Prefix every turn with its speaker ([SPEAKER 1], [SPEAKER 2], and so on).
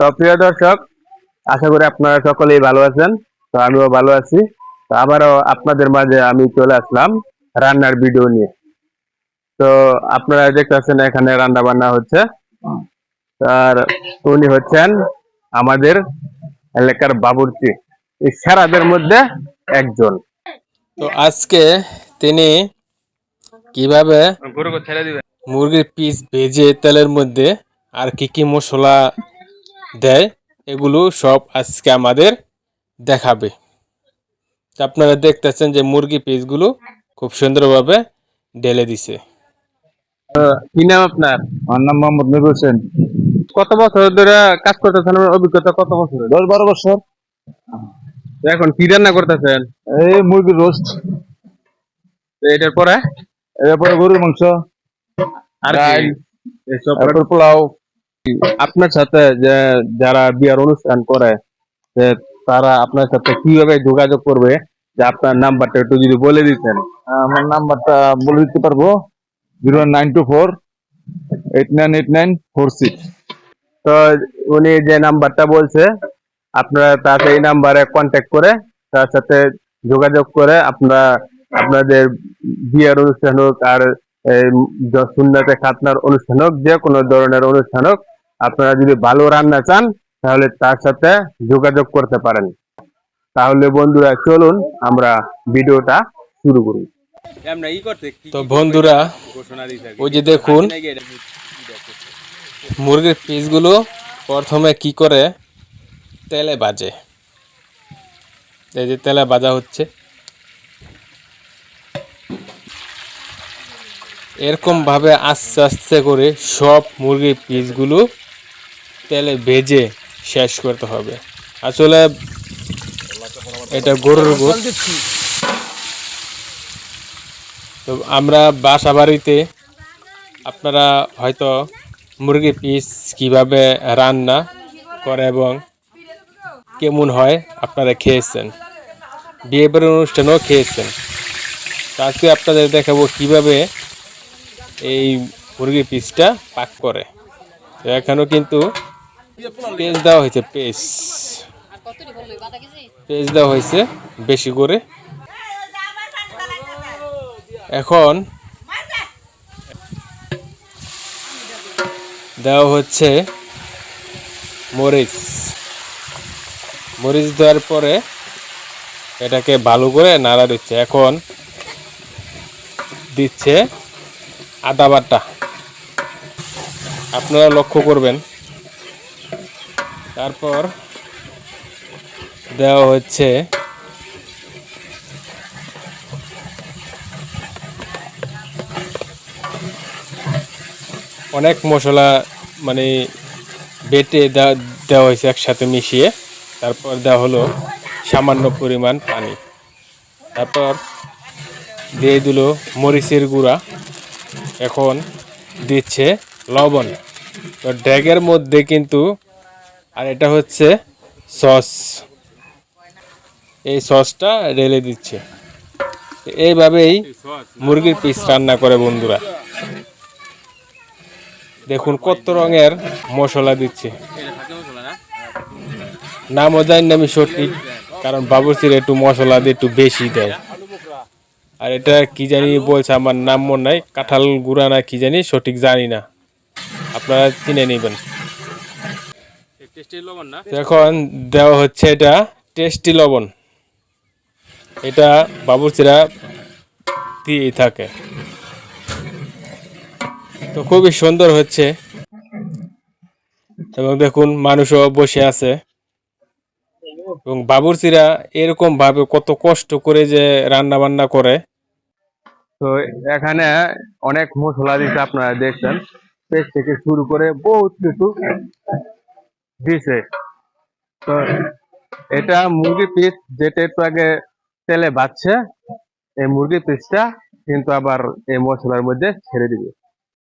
[SPEAKER 1] তো প্রিয় দর্শক, আশা করি আপনারা সকলেই ভালো আছেন। তো আমিও ভালো আছি। তো আবারও আপনাদের মাঝে আমি চলে আসলাম রান্নার ভিডিও নিয়ে। তো আপনারা দেখতেছেন এখানে রান্না বান্না হচ্ছে। আর উনি হচ্ছেন আমাদের এলাকার বাবুর্চি, এই সেরাদের মধ্যে একজন।
[SPEAKER 2] তো আজকে তিনি কিভাবে মুরগির পিস ভেজে তেলের মধ্যে আর কি কি মশলা দেয় এগুলো সব আজকে আমাদের দেখাবে। তো আপনারা দেখতেছেন যে মুরগি পিসগুলো খুব সুন্দরভাবে ঢেলে দিছে।
[SPEAKER 1] কি নাম আপনার?
[SPEAKER 3] আমার নাম মোহাম্মদ নুর হোসেন।
[SPEAKER 1] কত বছর ধরে কাজ করতেছেন? অভিজ্ঞতা কত বছর?
[SPEAKER 3] 10-12 বছর।
[SPEAKER 1] তো এখন কি রান্না করতেছেন?
[SPEAKER 3] এই মুরগির রোস্ট,
[SPEAKER 1] এটার পরে
[SPEAKER 3] এরপরে গরুর মাংস,
[SPEAKER 1] আর
[SPEAKER 3] ডাল,
[SPEAKER 1] এসব
[SPEAKER 3] এরপর পোলাও।
[SPEAKER 1] আপনার সাথে যে যারা বিয়ার অনুষ্ঠান করে, যে তারা আপনার সাথে কিভাবে যোগাযোগ করবে, যে আপনার নাম্বারটা একটু যদি বলে দিতেন।
[SPEAKER 3] আমার নাম্বারটা বলে দিতে পারবো, 092489894
[SPEAKER 1] তো উনি যে নাম্বারটা বলছে, আপনারা তাকে এই নাম্বারে কন্ট্যাক্ট করে তার সাথে যোগাযোগ করে আপনারা আপনাদের বিয়ের অনুষ্ঠান হোক আর সুন্নাতে খাতনার অনুষ্ঠান হোক, যে কোনো ধরনের অনুষ্ঠান হোক, আপনারা যদি ভালো রান্না চান তাহলে তার সাথে যোগাযোগ করতে পারেন। তাহলে বন্ধুরা চলুন আমরা ভিডিওটা শুরু করি।
[SPEAKER 2] তো বন্ধুরা, ওই যে দেখুন মুরগির পিসগুলো প্রথমে কি করে তেলে ভাজে। এই যে তেলে ভাজা হচ্ছে, এরকম ভাবে আস্তে আস্তে করে সব মুরগির পিসগুলো তেলে ভেজে শেষ করতে হবে। আসলে এটা গরুর গোশত। তো আমরা বাসা বাড়িতে আপনারা হয়তো মুরগির পিস কিভাবে রান্না করে এবং কেমন হয় আপনারা খেয়েছেন, বিয়ে বাড়ির অনুষ্ঠানেও খেয়েছেন। তো আজকে আপনাদের দেখাবো কিভাবে এই মুরগির পিসটা পাক করে। তো এখানেও কিন্তু পেঁয়াজ দেওয়া হয়েছে, পেঁয়াজ দেওয়া হয়েছে বেশি করে। এখন দেওয়া হচ্ছে মরিচ দেওয়ার পরে এটাকে ভালো করে নাড়া দিচ্ছে। এখন দিচ্ছে আদা বাটা, আপনারা লক্ষ্য করবেন। তারপর দেওয়া হচ্ছে অনেক মশলা, মানে বেটে দেওয়া হয়েছে একসাথে মিশিয়ে। তারপর দেওয়া হলো সামান্য পরিমাণ পানি। তারপর দিয়ে দিল মরিচের গুঁড়া। এখন দিচ্ছে লবণ। তো ড্যাগের মধ্যে কিন্তু, আর এটা হচ্ছে সস, এই সসটা ঢেলে দিচ্ছে। এইভাবেই মুরগির পিস রান্না করে বন্ধুরা। দেখুন কত রঙের মশলা দিচ্ছে, নামও জানি না আমি সঠিক, কারণ বাবুর্চির একটু মশলা দিয়ে একটু বেশি দেয়। আর এটা কি জানি বলছে, আমার নাম মনে নাই, কাঁঠাল গুঁড়া না কি জানি, সঠিক জানি না, আপনারা চিনে নেবেন। এখন দেওয়া হচ্ছে এটা টেস্টি লবণ, এটা বাবুর্চিরা দিয়েই থাকে। তো খুবই সুন্দর হচ্ছে, এবং দেখুন মানুষও বসে আছে। এবং বাবুর্চিরা এরকম ভাবে কত কষ্ট করে যে রান্না বান্না করে।
[SPEAKER 1] তো এখানে অনেক মশলা দিচ্ছে, আপনারা দেখছেন, পেস্ট থেকে শুরু করে বহুত কিছু দিছে। তো এটা মুরগি পিস যেটা একটু আগে তেলে ভাজছে, এই মুরগি পিসটা কিন্তু আবার এই মশলার মধ্যে ছেড়ে দিবে।